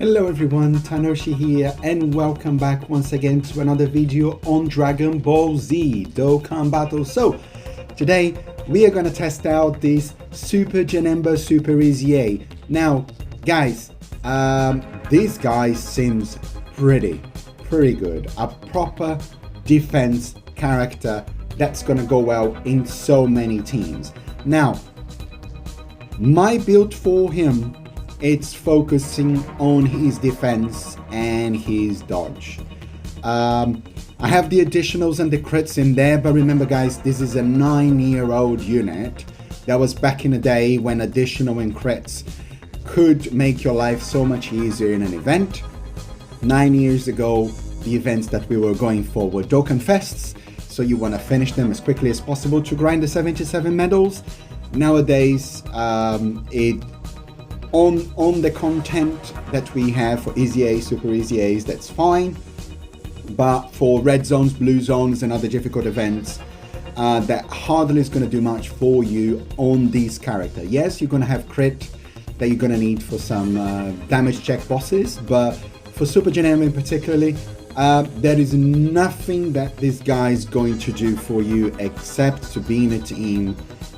Hello everyone, Tanoshi here and welcome back once again to another video on Dragon Ball Z Dokkan Battle. So today we are going to test out this Super Janemba Super Easy A. Now guys, this guy seems pretty good. A proper defense character that's going to go well in so many teams. Now my build for him, it's focusing on his defense and his dodge. I have the additionals and the crits in there, but remember guys, this is a 9-year-old unit. That was back in the day when additional and crits could make your life so much easier in an event. 9 years ago, the events that we were going for were Dokkan Fests, so you want to finish them as quickly as possible to grind the 77 medals. Nowadays, on the content that we have for Easy A, Super Easy A's, that's fine. But for red zones, blue zones, and other difficult events, that hardly is going to do much for you on this character. Yes, you're going to have crit that you're going to need for some damage check bosses, but for Super Janemba particularly, there is nothing that this guy is going to do for you except to be in a team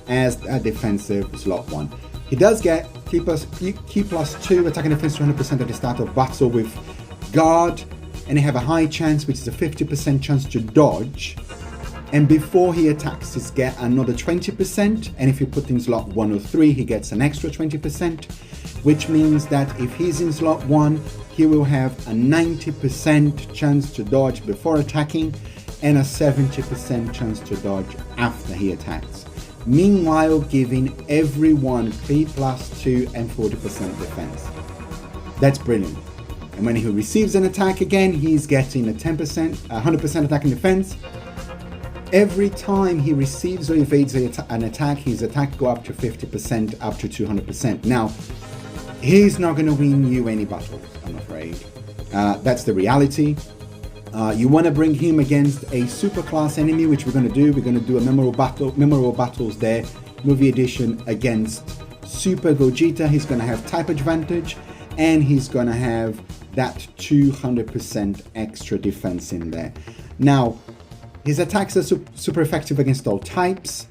as a defensive slot 1. He does get Q plus 2 attack and defense 200% at the start of battle with guard, and they have a high chance, which is a 50% chance to dodge, and before he attacks he's get another 20%, and if you put in slot 1 or 3 he gets an extra 20%, which means that if he's in slot 1 he will have a 90% chance to dodge before attacking and a 70% chance to dodge after he attacks, meanwhile giving everyone 3 plus 2 and 40% defense. That's brilliant. And when he receives an attack again, he's getting a 100% attack and defense. Every time he receives or evades an attack, his attack go up to 50%, up to 200%. Now, he's not going to win you any battles, I'm afraid. That's the reality. You want to bring him against a super class enemy, which we're going to do. We're going to do a memorable battles there, movie edition against Super Gogeta. He's going to have type advantage, and he's going to have that 200% extra defense in there. Now, his attacks are super effective against all types.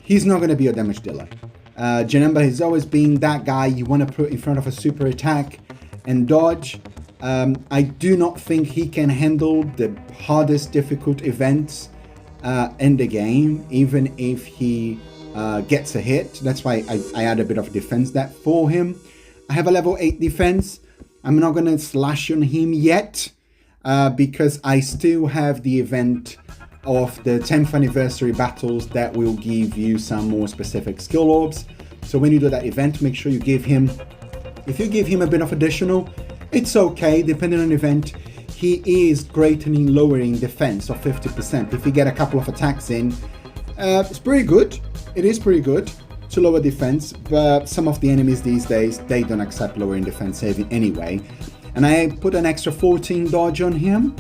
He's not going to be a damage dealer. Janemba has always been that guy you want to put in front of a super attack and dodge. I do not think he can handle the hardest difficult events in the game, even if he gets a hit. That's why I add a bit of defense that for him. I have a level 8 defense. I'm not going to slash on him yet because I still have the event of the 10th anniversary battles that will give you some more specific skill orbs. So when you do that event, make sure you give him, if you give him a bit of additional, it's okay, depending on the event. He is greatly lowering defense of 50%. If you get a couple of attacks in, it's pretty good. It is pretty good to lower defense, but some of the enemies these days, they don't accept lowering defense saving anyway. And I put an extra 14 dodge on him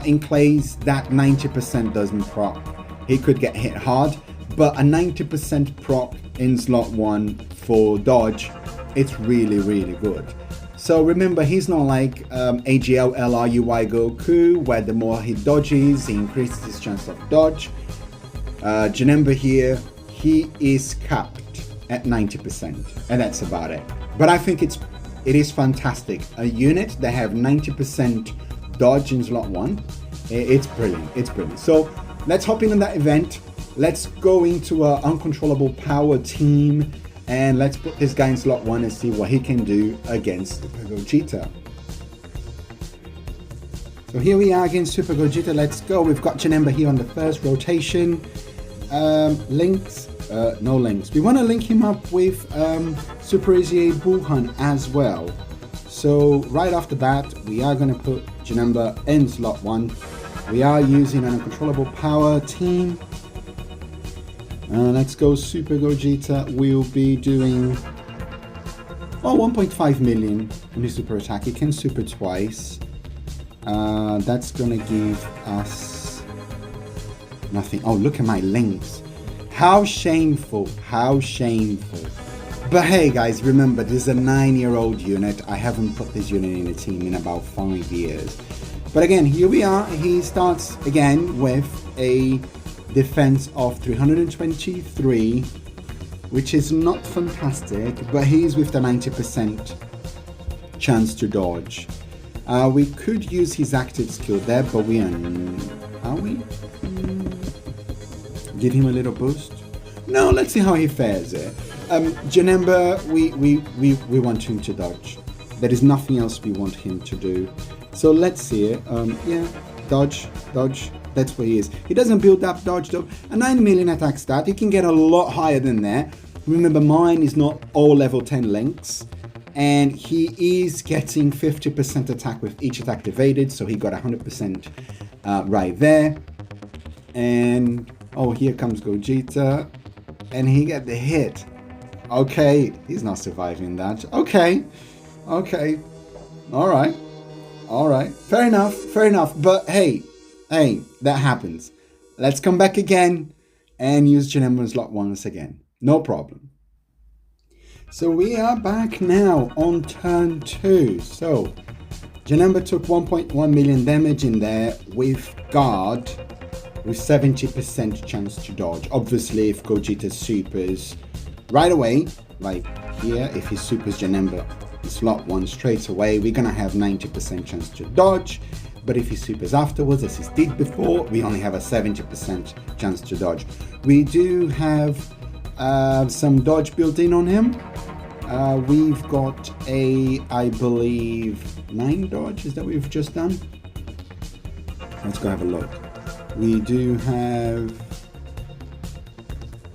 in case that 90% doesn't proc. He could get hit hard, but a 90% proc in slot 1 for dodge, it's really good. So remember, he's not like AGL LRUI Goku, where the more he dodges, he increases his chance of dodge. Janemba here, he is capped at 90%, and that's about it. But I think it is fantastic. A unit that have 90% dodge in slot 1, it's brilliant, it's brilliant. So let's hop in on that event. Let's go into an uncontrollable power team, and let's put this guy in slot 1 and see what he can do against Super Gogeta. So here we are against Super Gogeta. Let's go. We've got Janemba here on the first rotation. Links, no links. We want to link him up with Super Easy A Buhan as well. So right off the bat, we are going to put Janemba in slot 1. We are using an uncontrollable power team. Let's go. Super Gogeta will be doing 1.5 million on his super attack. He can super twice. That's gonna give us nothing. Oh, look at my links. How shameful, how shameful. But hey guys, remember this is a 9-year-old unit. I haven't put this unit in a team in about 5 years. But again, here we are. He starts again with a defense of 323, which is not fantastic, but he's with the 90% chance to dodge. We could use his active skill there, but we are we? Give him a little boost. No, let's see how he fares it. Janemba, we want him to dodge. There is nothing else we want him to do. So let's see it. Yeah, dodge. That's what he is. He doesn't build up dodge though. A 9 million attack stat. You can get a lot higher than that. Remember, mine is not all level 10 links. And he is getting 50% attack with each attack evaded. So he got 100% right there. And, oh, here comes Gogeta. And he got the hit. Okay, he's not surviving that. Okay. All right. Fair enough. But hey, that happens. Let's come back again and use Janemba's lot once again. No problem. So we are back now on turn 2. So Janemba took 1.1 million damage in there with guard with 70% chance to dodge. Obviously, if Gogeta supers right away, like here, if he supers Janemba in slot 1 straight away, we're gonna have 90% chance to dodge. But if he supers afterwards, as he did before, we only have a 70% chance to dodge. We do have some dodge built in on him. We've got I believe 9 dodges that we've just done. Let's go have a look. We do have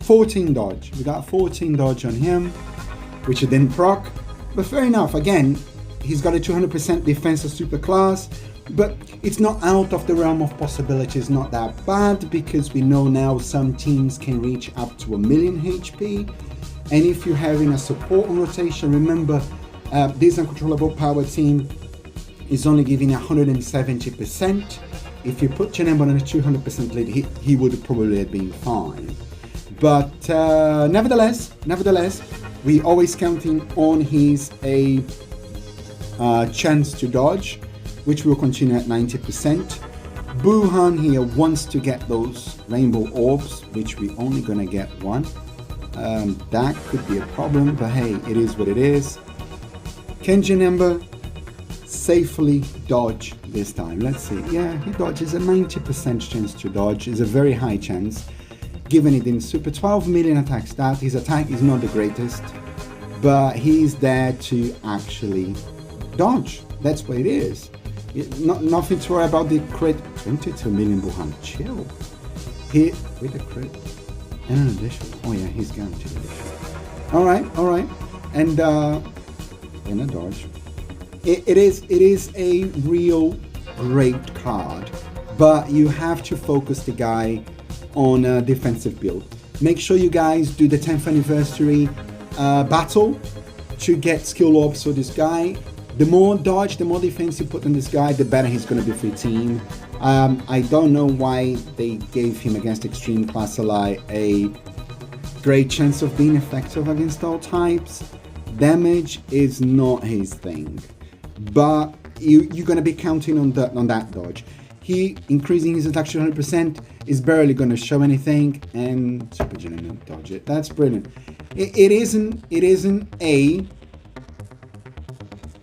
14 dodge. We got 14 dodge on him, which it didn't proc. But fair enough. Again, he's got a 200% defense of super class. But it's not out of the realm of possibilities, not that bad, because we know now some teams can reach up to 1 million HP. And if you're having a support on rotation, remember this uncontrollable power team is only giving 170%. If you put Janemba on a 200% lead, he would probably have been fine. But nevertheless, we always counting on his chance to dodge, which will continue at 90%. Buhan here wants to get those rainbow orbs, which we only gonna get 1. That could be a problem, but hey, it is what it is. Can Janemba safely dodge this time? Let's see. Yeah, he dodges. A 90% chance to dodge is a very high chance. Given it in super 12 million attack stat, his attack is not the greatest, but he's there to actually dodge. That's what it is. Nothing to worry about the crit. 22 million Buhan, chill. Hit with a crit and an addition. Oh yeah, he's guaranteed addition. All right. And in a dodge. It is a real great card, but you have to focus the guy on a defensive build. Make sure you guys do the 10th anniversary battle to get skill orbs for this guy. The more dodge, the more defense you put on this guy, the better he's going to be for your team. I don't know why they gave him against Extreme Class Ally a great chance of being effective against all types. Damage is not his thing, but you're going to be counting on that dodge. He increasing his attack to 100% is barely going to show anything, and Super Janemba dodge it. That's brilliant. It isn't a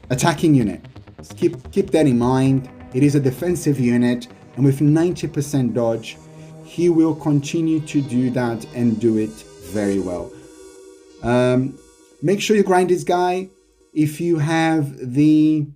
attacking unit. Just keep that in mind. It is a defensive unit, and with 90% dodge, he will continue to do that and do it very well. Make sure you grind this guy. If you have the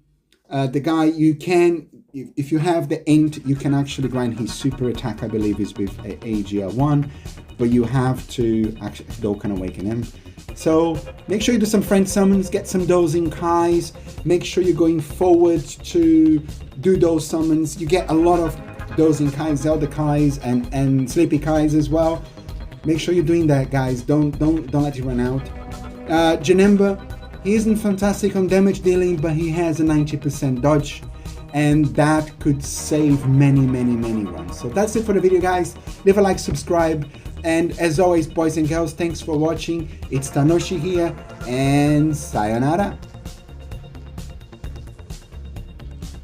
guy, you can. If you have the int, you can actually grind his super attack. I believe is with AGR1, but you have to actually Dokkan awaken him. So make sure you do some friend summons, get some dozing Kais. Make sure you're going forward to do those summons. You get a lot of dozing Kais, Zelda Kais, and Sleepy Kais as well. Make sure you're doing that, guys. Don't let it run out. Janemba, he isn't fantastic on damage dealing, but he has a 90% dodge, and that could save many runs. So that's it for the video, guys. Leave a like, subscribe. And as always, boys and girls, thanks for watching. It's Tanoshi here, and sayonara.